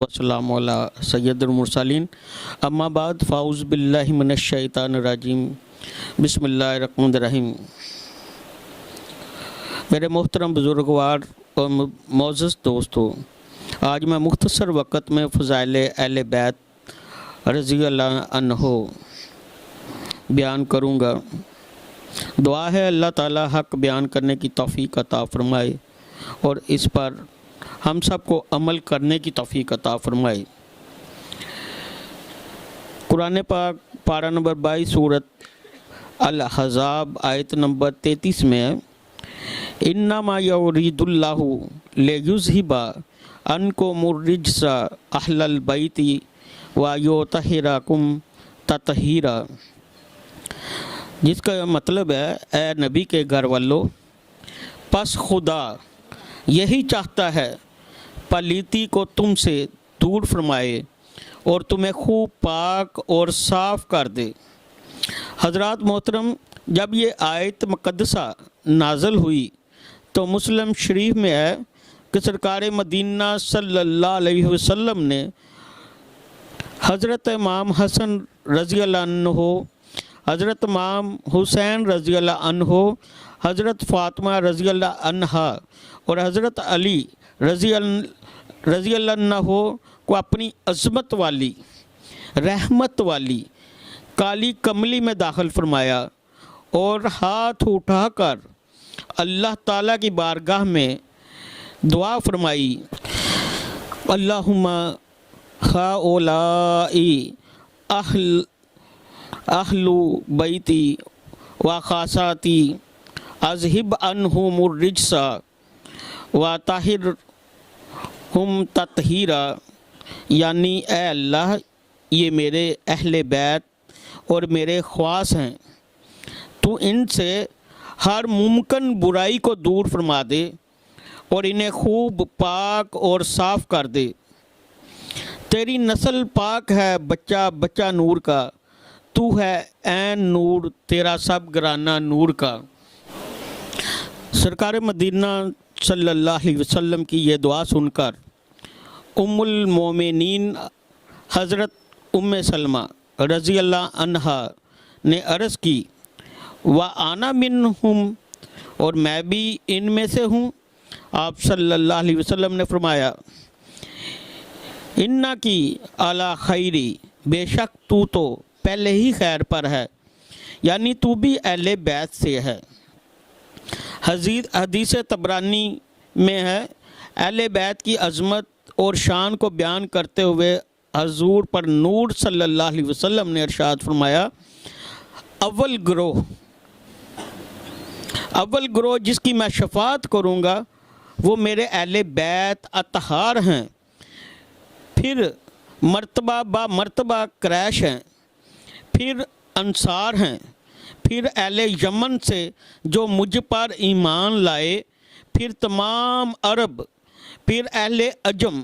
والسلام علی سید المرسلین اما بعد فاعوذ باللہ من الشیطان الرجیم بسم اللہ الرحمن الرحیم۔ میرے محترم بزرگوار اور معزز دوستو، آج میں مختصر وقت میں فضائل اہل بیت رضی اللہ عنہ بیان کروں گا۔ دعا ہے اللہ تعالیٰ حق بیان کرنے کی توفیق عطا فرمائے اور اس پر ہم سب کو عمل کرنے کی توفیق عطا فرمائے۔ قرآن پاک پارہ نمبر 22 سورت الاحزاب آیت نمبر 33 میں ہے، انما یرید اللہ لیذھب عنکم الرجس اہل البیت ویطہرکم تطہیرا، جس کا مطلب ہے اے نبی کے گھر والو، پس خدا یہی چاہتا ہے پلیتی کو تم سے دور فرمائے اور تمہیں خوب پاک اور صاف کر دے۔ حضرات محترم، جب یہ آیت مقدسہ نازل ہوئی تو مسلم شریف میں ہے کہ سرکار مدینہ صلی اللہ علیہ وسلم نے حضرت امام حسن رضی اللہ عنہ، حضرت امام حسین رضی اللہ عنہ، حضرت فاطمہ رضی اللہ عنہا اور حضرت علی رضی اللہ عنہ کو اپنی عظمت والی، رحمت والی کالی کملی میں داخل فرمایا اور ہاتھ اٹھا کر اللہ تعالیٰ کی بارگاہ میں دعا فرمائی، اللہم ہؤلاء اہل بیتی و خاصاتی اذہب عنہم الرجس وطہرہم تطہیرا، یعنی اے اللہ یہ میرے اہل بیت اور میرے خواص ہیں، تو ان سے ہر ممکن برائی کو دور فرما دے اور انہیں خوب پاک اور صاف کر دے۔ تیری نسل پاک ہے بچہ بچہ نور کا، تو ہے عین نور تیرا سب گرانہ نور کا۔ سرکار مدینہ صلی اللہ علیہ وسلم کی یہ دعا سن کر ام المومنین حضرت ام سلمہ رضی اللہ عنہا نے عرض کی، وَأَنَا مِنْهُمْ، اور میں بھی ان میں سے ہوں۔ آپ صلی اللہ علیہ وسلم نے فرمایا، اِنَّكِ عَلَى خَيْرِ، بے شک تو پہلے ہی خیر پر ہے، یعنی تو بھی اہل بیت سے ہے۔ حدیث طبرانی میں ہے، اہل بیت کی عظمت اور شان کو بیان کرتے ہوئے حضور پر نور صلی اللہ علیہ وسلم نے ارشاد فرمایا، اول گروہ جس کی میں شفاعت کروں گا وہ میرے اہل بیت اطہار ہیں، پھر مرتبہ با مرتبہ قریش ہیں، پھر انصار ہیں، پھر اہل یمن سے جو مجھ پر ایمان لائے، پھر تمام عرب، پھر اہل عجم،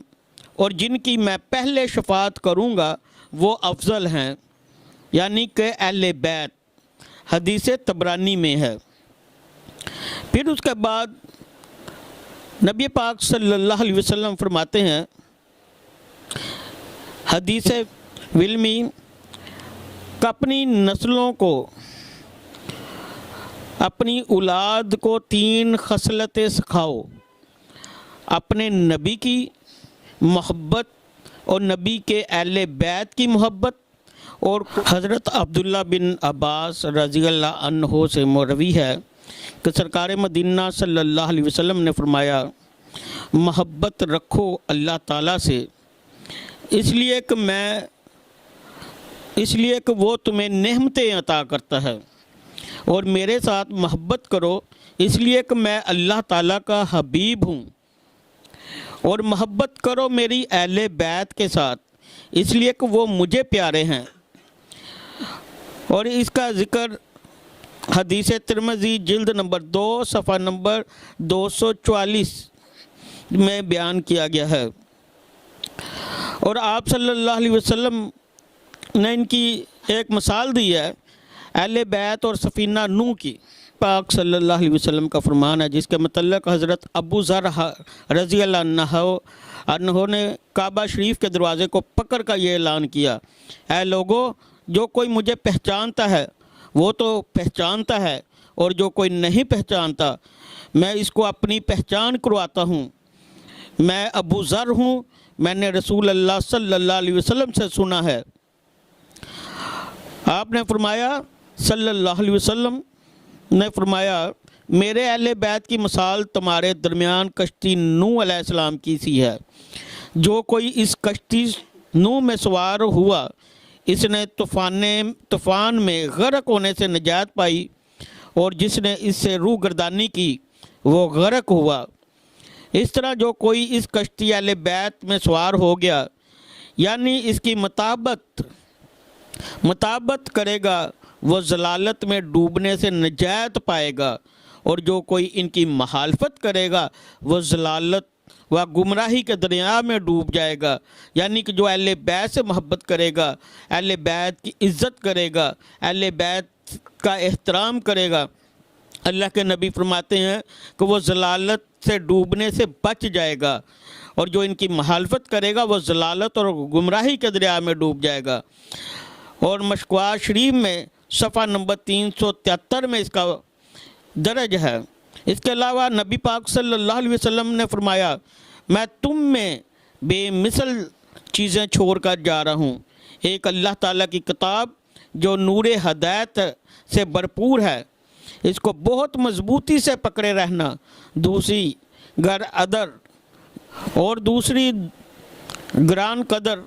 اور جن کی میں پہلے شفاعت کروں گا وہ افضل ہیں، یعنی کہ اہل بیت۔ حدیث طبرانی میں ہے۔ پھر اس کے بعد نبی پاک صلی اللہ علیہ وسلم فرماتے ہیں، حدیث علمی، کہ اپنی نسلوں کو، اپنی اولاد کو 3 خصلتیں سکھاؤ، اپنے نبی کی محبت اور نبی کے اہل بیت کی محبت۔ اور حضرت عبداللہ بن عباس رضی اللہ عنہ سے مروی ہے کہ سرکار مدینہ صلی اللہ علیہ وسلم نے فرمایا، محبت رکھو اللہ تعالیٰ سے، اس لیے کہ وہ تمہیں نعمتیں عطا کرتا ہے، اور میرے ساتھ محبت کرو اس لیے کہ میں اللہ تعالیٰ کا حبیب ہوں، اور محبت کرو میری اہل بیت کے ساتھ اس لیے کہ وہ مجھے پیارے ہیں۔ اور اس کا ذکر حدیث ترمذی جلد نمبر 2 صفحہ نمبر 244 میں بیان کیا گیا ہے۔ اور آپ صلی اللہ علیہ وسلم نے ان کی ایک مثال دی ہے اہل بیت اور سفینہ نوح کی، پاک صلی اللہ علیہ وسلم کا فرمان ہے جس کے متعلق حضرت ابو ذر رضی اللہ عنہ نے کعبہ شریف کے دروازے کو پکڑ کر یہ اعلان کیا، اے لوگو، جو کوئی مجھے پہچانتا ہے وہ تو پہچانتا ہے، اور جو کوئی نہیں پہچانتا میں اس کو اپنی پہچان کرواتا ہوں۔ میں ابو ذر ہوں، میں نے رسول اللہ صلی اللہ علیہ وسلم سے سنا ہے۔ آپ نے فرمایا صلی اللہ علیہ وسلم نے فرمایا، میرے اہل بیت کی مثال تمہارے درمیان کشتی نوح علیہ السلام کی سی ہے۔ جو کوئی اس کشتی نوح میں سوار ہوا، اس نے طوفان میں غرق ہونے سے نجات پائی، اور جس نے اس سے روح گردانی کی وہ غرق ہوا۔ اس طرح جو کوئی اس کشتی اہل بیت میں سوار ہو گیا، یعنی اس کی مطابقت کرے گا، وہ ضلالت میں ڈوبنے سے نجات پائے گا، اور جو کوئی ان کی مخالفت کرے گا وہ ضلالت و گمراہی کے دریا میں ڈوب جائے گا۔ یعنی کہ جو اہل بیت سے محبت کرے گا، اہل بیت کی عزت کرے گا، اہل بیت کا احترام کرے گا، اللہ کے نبی فرماتے ہیں کہ وہ ضلالت سے ڈوبنے سے بچ جائے گا، اور جو ان کی مخالفت کرے گا وہ ضلالت اور گمراہی کے دریا میں ڈوب جائے گا۔ اور مشکوات شریف میں صفحہ نمبر 373 میں اس کا درج ہے۔ اس کے علاوہ نبی پاک صلی اللہ علیہ وسلم نے فرمایا، میں تم میں بے مثل چیزیں چھوڑ کر جا رہا ہوں، ایک اللہ تعالیٰ کی کتاب جو نور ہدایت سے بھرپور ہے، اس کو بہت مضبوطی سے پکڑے رہنا، دوسری گر ادر اور دوسری گران قدر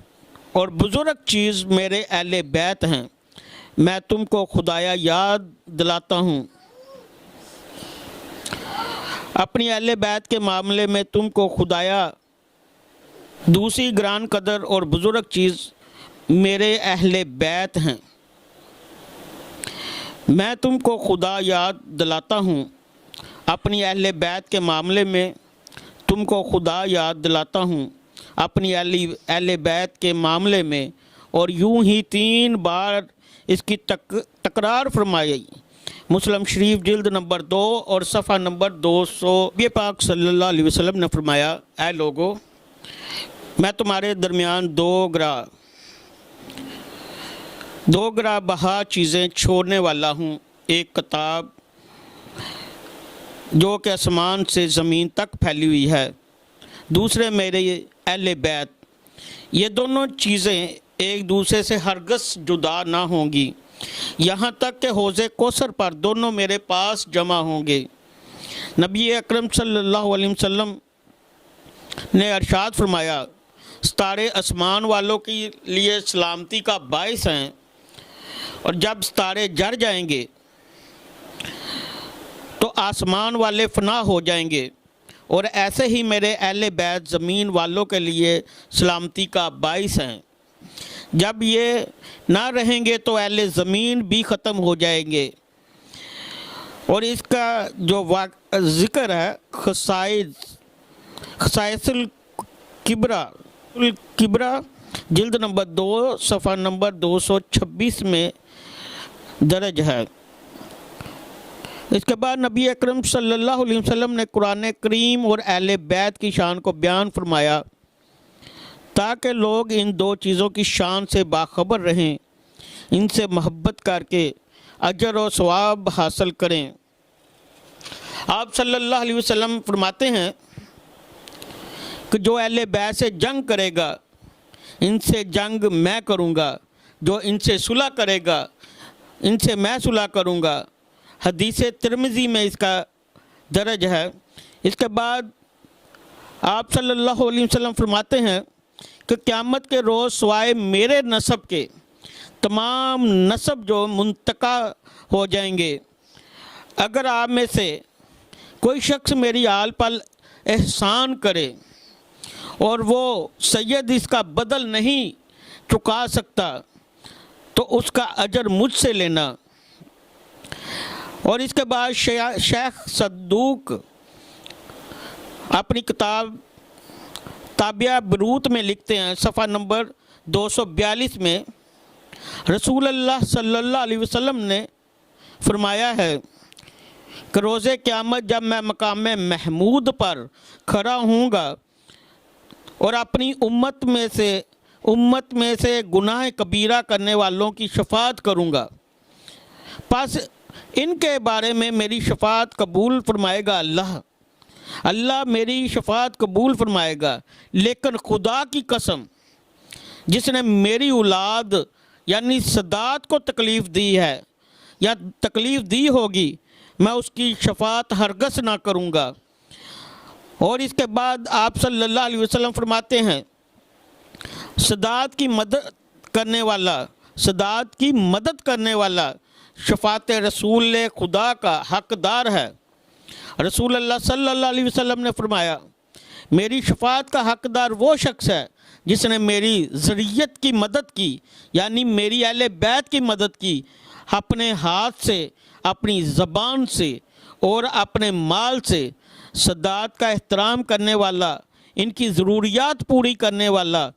اور بزرگ چیز میرے اہل بیت ہیں۔ میں تم کو خدایا یاد دلاتا ہوں، اپنی اہل بیت کے معاملے میں تم کو خدایا دوسری گران قدر اور بزرگ چیز میرے اہل بیت ہیں۔ میں تم کو خدا یاد دلاتا ہوں، اپنی اہل بیت کے معاملے میں تم کو خدا یاد دلاتا ہوں، اپنی اہل بیت کے معاملے میں، اور یوں ہی 3 بار اس کی تکرار فرمائی۔ مسلم شریف جلد نمبر 2 اور صفحہ نمبر 200۔ نبی پاک صلی اللہ علیہ وسلم نے فرمایا، اے لوگو، میں تمہارے درمیان دو گراں بہا چیزیں چھوڑنے والا ہوں، ایک کتاب جو کہ آسمان سے زمین تک پھیلی ہوئی ہے، دوسرے میرے اہل بیت۔ یہ دونوں چیزیں ایک دوسرے سے ہرگز جدا نہ ہوں گی، یہاں تک کہ حوض کوثر پر دونوں میرے پاس جمع ہوں گے۔ نبی اکرم صلی اللہ علیہ وسلم نے ارشاد فرمایا، ستارے آسمان والوں کے لیے سلامتی کا باعث ہیں، اور جب ستارے جل جائیں گے تو آسمان والے فنا ہو جائیں گے، اور ایسے ہی میرے اہل بیت زمین والوں کے لیے سلامتی کا باعث ہیں۔ جب یہ نہ رہیں گے تو اہل زمین بھی ختم ہو جائیں گے۔ اور اس کا جو ذکر ہے خصائص الکبریٰ جلد نمبر 2 صفحہ نمبر 226 میں درج ہے۔ اس کے بعد نبی اکرم صلی اللہ علیہ وسلم نے قرآن کریم اور اہل بیت کی شان کو بیان فرمایا تاکہ لوگ ان 2 چیزوں کی شان سے باخبر رہیں، ان سے محبت کر کے اجر و ثواب حاصل کریں۔ آپ صلی اللہ علیہ وسلم فرماتے ہیں کہ جو اہل بیت سے جنگ کرے گا، ان سے جنگ میں کروں گا، جو ان سے صلح کرے گا، ان سے میں صلح کروں گا۔ حدیث ترمذی میں اس کا درج ہے۔ اس کے بعد آپ صلی اللہ علیہ وسلم فرماتے ہیں کہ قیامت کے روز سوائے میرے نسب کے تمام نسب جو منتقل ہو جائیں گے، اگر آپ میں سے کوئی شخص میری آل پر احسان کرے اور وہ سید اس کا بدل نہیں چکا سکتا تو اس کا اجر مجھ سے لینا۔ اور اس کے بعد شیخ صدوق اپنی کتاب تابعہ بروت میں لکھتے ہیں، صفحہ نمبر 242 میں، رسول اللہ صلی اللہ علیہ وسلم نے فرمایا ہے کہ روز قیامت جب میں مقام محمود پر کھڑا ہوں گا اور اپنی امت میں سے گناہ کبیرہ کرنے والوں کی شفاعت کروں گا، پس ان کے بارے میں میری شفاعت قبول فرمائے گا اللہ میری شفاعت قبول فرمائے گا، لیکن خدا کی قسم جس نے میری اولاد یعنی سادات کو تکلیف دی ہے یا تکلیف دی ہوگی، میں اس کی شفاعت ہرگز نہ کروں گا۔ اور اس کے بعد آپ صلی اللہ علیہ وسلم فرماتے ہیں سادات کی مدد کرنے والا شفاعت رسول خدا کا حقدار ہے۔ رسول اللہ صلی اللہ علیہ وسلم نے فرمایا میری شفاعت کا حقدار وہ شخص ہے جس نے میری ذریت کی مدد کی، یعنی میری اہل بیت کی مدد کی، اپنے ہاتھ سے، اپنی زبان سے اور اپنے مال سے۔ سادات کا احترام کرنے والا، ان کی ضروریات پوری کرنے والا،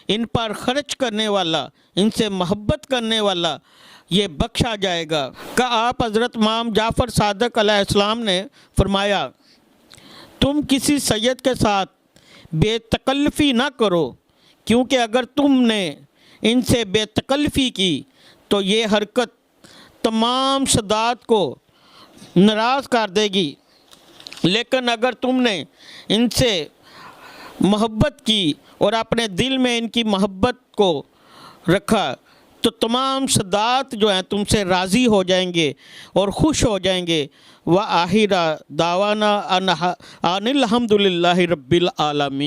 ان پر خرچ کرنے والا، ان سے محبت کرنے والا، یہ بخشا جائے گا۔ کہ آپ حضرت امام جعفر صادق علیہ السلام نے فرمایا تم کسی سید کے ساتھ بے تکلفی نہ کرو، کیونکہ اگر تم نے ان سے بے تکلفی کی تو یہ حرکت تمام سادات کو ناراض کر دے گی، لیکن اگر تم نے ان سے محبت کی اور اپنے دل میں ان کی محبت کو رکھا تو تمام سادات جو ہیں تم سے راضی ہو جائیں گے اور خوش ہو جائیں گے۔ وآخر دعوانا ان الحمد للہ رب العالمین۔